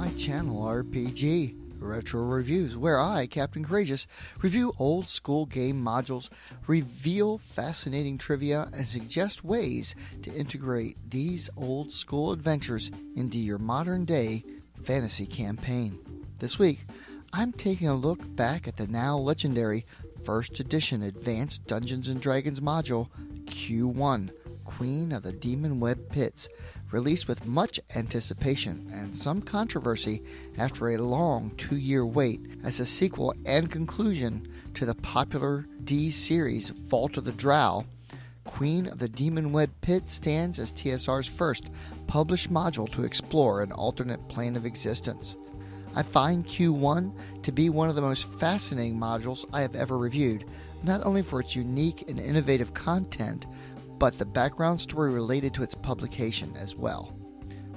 my channel RPG Retro Reviews, where I, Captain Courageous, review old school game modules, reveal fascinating trivia, and suggest ways to integrate these old school adventures into your modern day fantasy campaign. This week, I'm taking a look back at the now legendary First Edition Advanced Dungeons & Dragons module Q1, Queen of the Demonweb Pits, released with much anticipation and some controversy after a long 2-year wait as a sequel and conclusion to the popular D series Vault of the Drow. Queen of the Demonweb Pit stands as TSR's first published module to explore an alternate plane of existence. I find Q1 to be one of the most fascinating modules I have ever reviewed, not only for its unique and innovative content, but the background story related to its publication as well.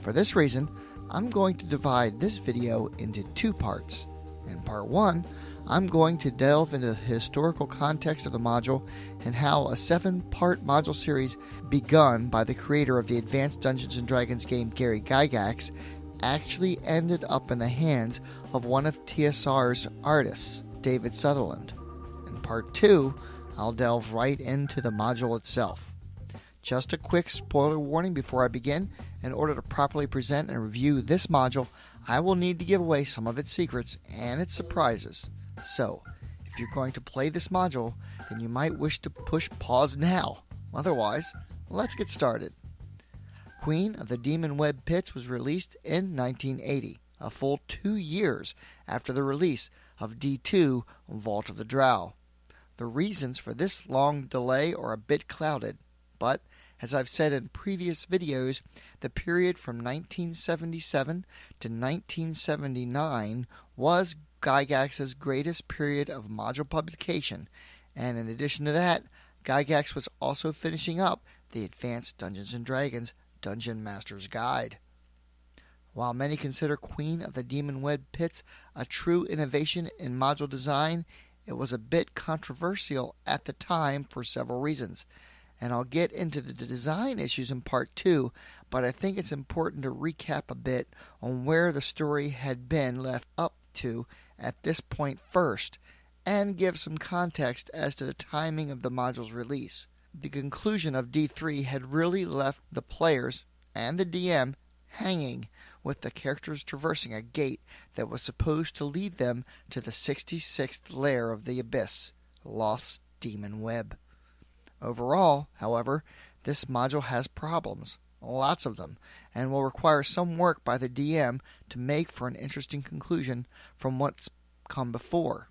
For this reason, I'm going to divide this video into 2 parts. In part 1, I'm going to delve into the historical context of the module and how a 7-part module series begun by the creator of the Advanced Dungeons & Dragons game Gary Gygax actually ended up in the hands of one of TSR's artists, David Sutherland. In part 2, I'll delve right into the module itself. Just a quick spoiler warning before I begin. In order to properly present and review this module, I will need to give away some of its secrets and its surprises. So, if you're going to play this module, then you might wish to push pause now. Otherwise, let's get started. Queen of the Demonweb Pits was released in 1980, a full 2 years after the release of D2 Vault of the Drow. The reasons for this long delay are a bit clouded, but as I've said in previous videos, the period from 1977 to 1979 was Gygax's greatest period of module publication, and in addition to that, Gygax was also finishing up the Advanced Dungeons & Dragons Dungeon Master's Guide. While many consider Queen of the Demonweb Pits a true innovation in module design, it was a bit controversial at the time for several reasons. And I'll get into the design issues in part 2, but I think it's important to recap a bit on where the story had been left up to at this point first, and give some context as to the timing of the module's release. The conclusion of D3 had really left the players and the DM hanging, with the characters traversing a gate that was supposed to lead them to the 66th layer of the Abyss, Loth's Demon Web. Overall, however, this module has problems, lots of them, and will require some work by the DM to make for an interesting conclusion from what's come before.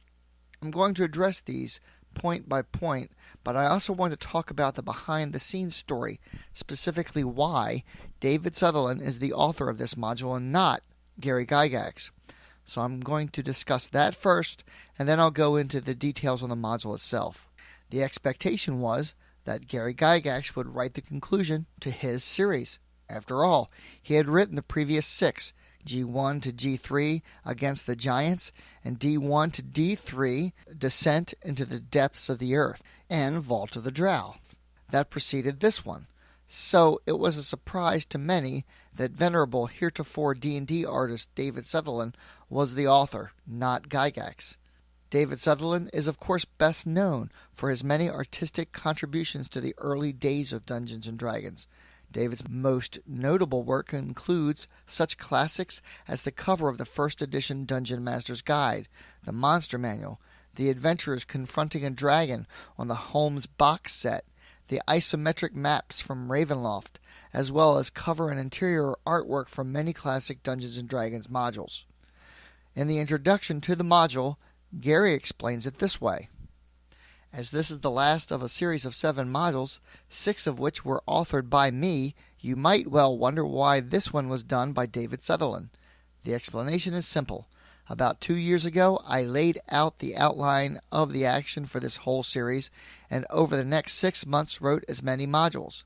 I'm going to address these point by point, but I also want to talk about the behind-the-scenes story, specifically why David Sutherland is the author of this module and not Gary Gygax. So I'm going to discuss that first, and then I'll go into the details on the module itself. The expectation was that Gary Gygax would write the conclusion to his series. After all, he had written the previous 6, G1 to G3 Against the Giants, and D1 to D3 Descent into the Depths of the Earth, and Vault of the Drow. That preceded this one. So it was a surprise to many that venerable heretofore D&D artist David Sutherland was the author, not Gygax. David Sutherland is of course best known for his many artistic contributions to the early days of Dungeons & Dragons. David's most notable work includes such classics as the cover of the first edition Dungeon Master's Guide, the Monster Manual, the adventurers confronting a dragon on the Holmes box set, the isometric maps from Ravenloft, as well as cover and interior artwork from many classic Dungeons & Dragons modules. In the introduction to the module, Gary explains it this way. As this is the last of a series of 7 modules, 6 of which were authored by me, you might well wonder why this one was done by David Sutherland. The explanation is simple. About 2 years ago, I laid out the outline of the action for this whole series, and over the next 6 months wrote as many modules.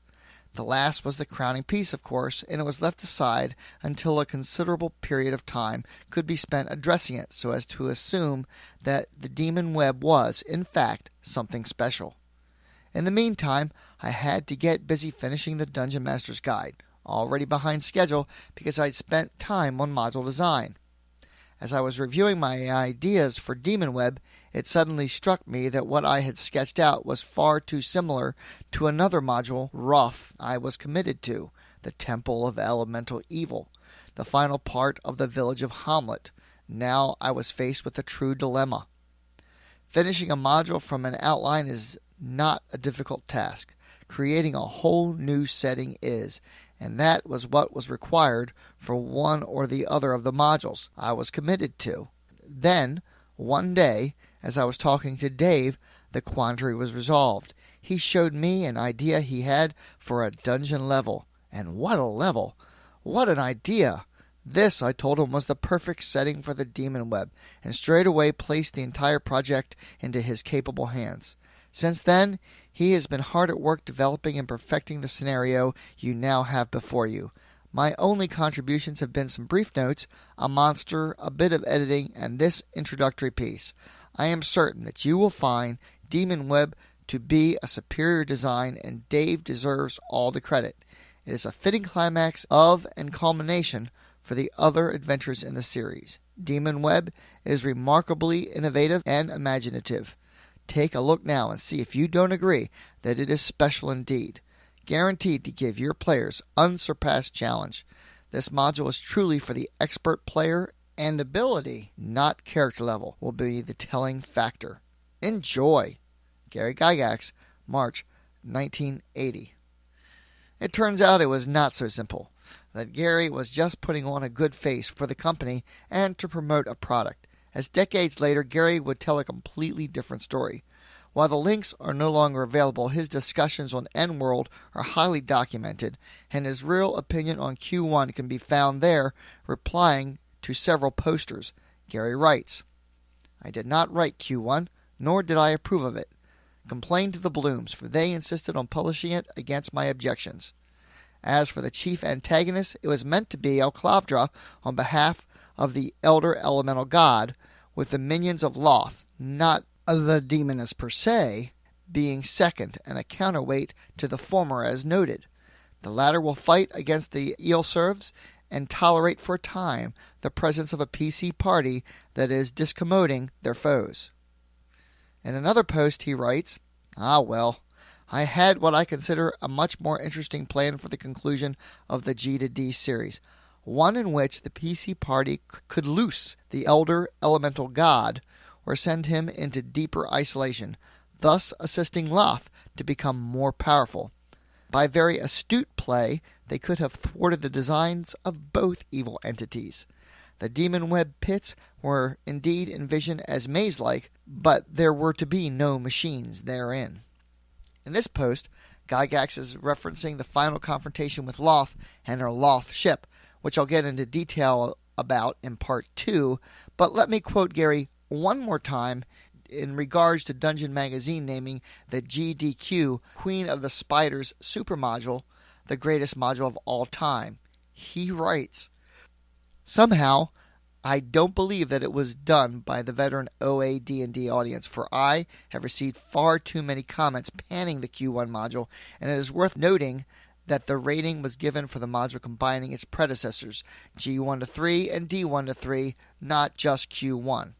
The last was the crowning piece, of course, and it was left aside until a considerable period of time could be spent addressing it so as to assume that the Demon Web was, in fact, something special. In the meantime, I had to get busy finishing the Dungeon Master's Guide, already behind schedule because I'd spent time on module design. As I was reviewing my ideas for Demonweb, it suddenly struck me that what I had sketched out was far too similar to another module, rough, I was committed to, the Temple of Elemental Evil, the final part of the village of Hamlet. Now I was faced with a true dilemma. Finishing a module from an outline is not a difficult task. Creating a whole new setting is, and that was what was required for one or the other of the modules I was committed to. Then, one day, as I was talking to Dave, the quandary was resolved. He showed me an idea he had for a dungeon level. And what a level! What an idea! This, I told him, was the perfect setting for the Demonweb, and straightaway placed the entire project into his capable hands. Since then, he has been hard at work developing and perfecting the scenario you now have before you. My only contributions have been some brief notes, a monster, a bit of editing, and this introductory piece. I am certain that you will find Demonweb to be a superior design, and Dave deserves all the credit. It is a fitting climax of and culmination for the other adventures in the series. Demonweb is remarkably innovative and imaginative. Take a look now and see if you don't agree that it is special indeed. Guaranteed to give your players unsurpassed challenge. This module is truly for the expert player, and ability, not character level, will be the telling factor. Enjoy! Gary Gygax, March 1980. It turns out it was not so simple. That Gary was just putting on a good face for the company and to promote a product. As decades later, Gary would tell a completely different story. While the links are no longer available, his discussions on EndWorld are highly documented, and his real opinion on Q1 can be found there, replying to several posters. Gary writes, "I did not write Q1, nor did I approve of it. Complained to the Blooms, for they insisted on publishing it against my objections. As for the chief antagonist, it was meant to be Alclavdra on behalf of the Elder Elemental God, with the minions of Loth, not the demoness per se, being second and a counterweight to the former as noted. The latter will fight against the Eelserves and tolerate for a time the presence of a PC party that is discommoding their foes." In another post he writes, "Ah well, I had what I consider a much more interesting plan for the conclusion of the G-to-D series, one in which the PC party could loose the Elder Elemental God or send him into deeper isolation, thus assisting Loth to become more powerful. By very astute play, they could have thwarted the designs of both evil entities. The Demonweb pits were indeed envisioned as maze-like, but there were to be no machines therein." In this post, Gygax is referencing the final confrontation with Loth and her Loth ship, which I'll get into detail about in Part 2, but let me quote Gary one more time in regards to Dungeon Magazine naming the GDQ, Queen of the Spiders supermodule, the greatest module of all time. He writes, "Somehow, I don't believe that it was done by the veteran OA D&D audience, for I have received far too many comments panning the Q1 module, and it is worth noting that the rating was given for the module combining its predecessors, G1-3 and D1-3, not just Q1.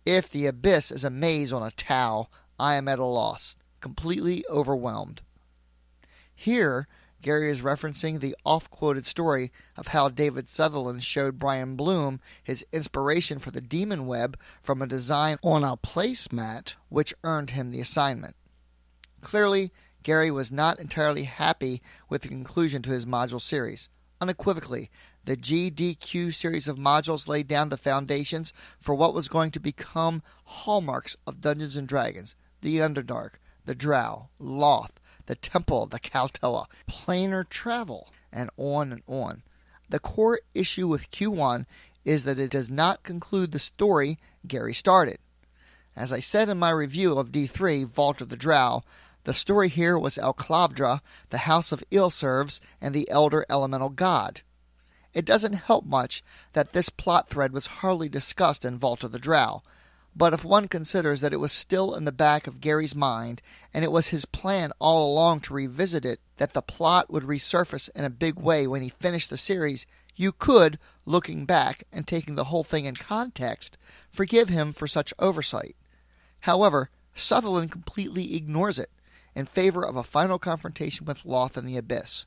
If the Abyss is a maze on a towel, I am at a loss, completely overwhelmed." Here, Gary is referencing the oft-quoted story of how David Sutherland showed Brian Bloom his inspiration for the Demonweb from a design on a placemat which earned him the assignment. Clearly, Gary was not entirely happy with the conclusion to his module series. Unequivocally, the GDQ series of modules laid down the foundations for what was going to become hallmarks of Dungeons & Dragons: the Underdark, the Drow, Loth, the Temple of the Caltella, planar travel, and on. The core issue with Q1 is that it does not conclude the story Gary started. As I said in my review of D3, Vault of the Drow, the story here was Alclavdra, the House of Eelserves, and the Elder Elemental God. It doesn't help much that this plot thread was hardly discussed in Vault of the Drow. But if one considers that it was still in the back of Gary's mind, and it was his plan all along to revisit it, that the plot would resurface in a big way when he finished the series, you could, looking back and taking the whole thing in context, forgive him for such oversight. However, Sutherland completely ignores it, in favor of a final confrontation with Loth in the Abyss.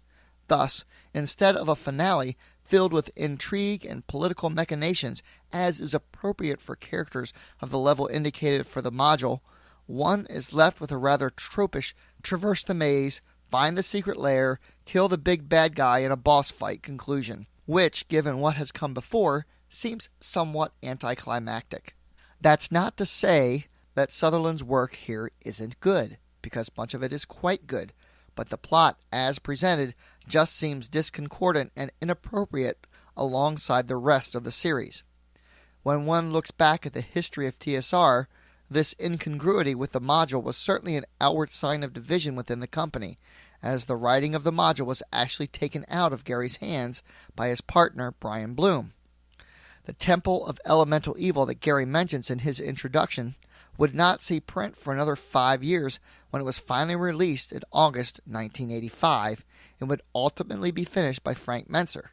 Thus, instead of a finale filled with intrigue and political machinations, as is appropriate for characters of the level indicated for the module, one is left with a rather tropish traverse the maze, find the secret lair, kill the big bad guy in a boss fight conclusion, which, given what has come before, seems somewhat anticlimactic. That's not to say that Sutherland's work here isn't good, because much of it is quite good, but the plot, as presented, just seems discordant and inappropriate alongside the rest of the series. When one looks back at the history of TSR, this incongruity with the module was certainly an outward sign of division within the company, as the writing of the module was actually taken out of Gary's hands by his partner, Brian Bloom. The Temple of Elemental Evil that Gary mentions in his introduction would not see print for another 5 years when it was finally released in August 1985 and would ultimately be finished by Frank Mentzer.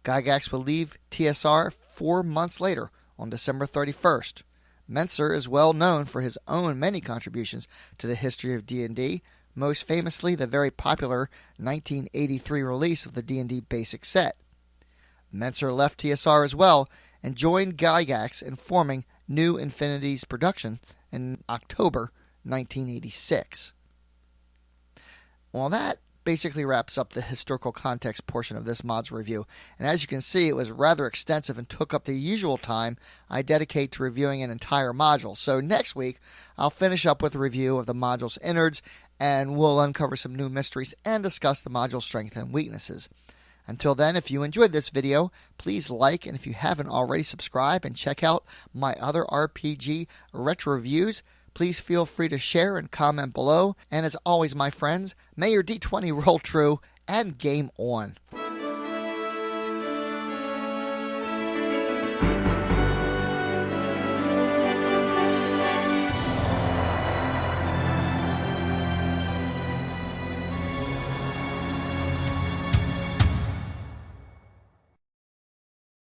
Gygax would leave TSR 4 months later on December 31st. Mentzer is well known for his own many contributions to the history of D&D, most famously the very popular 1983 release of the D&D Basic Set. Mentzer left TSR as well and joined Gygax in forming New Infinity's production in October 1986. Well, that basically wraps up the historical context portion of this mod's review, and as you can see, it was rather extensive and took up the usual time I dedicate to reviewing an entire module. So next week, I'll finish up with a review of the module's innards, and we'll uncover some new mysteries and discuss the module's strengths and weaknesses. Until then, if you enjoyed this video, please like, and if you haven't already, subscribe and check out my other RPG retro reviews. Please feel free to share and comment below. And as always, my friends, may your D20 roll true and game on.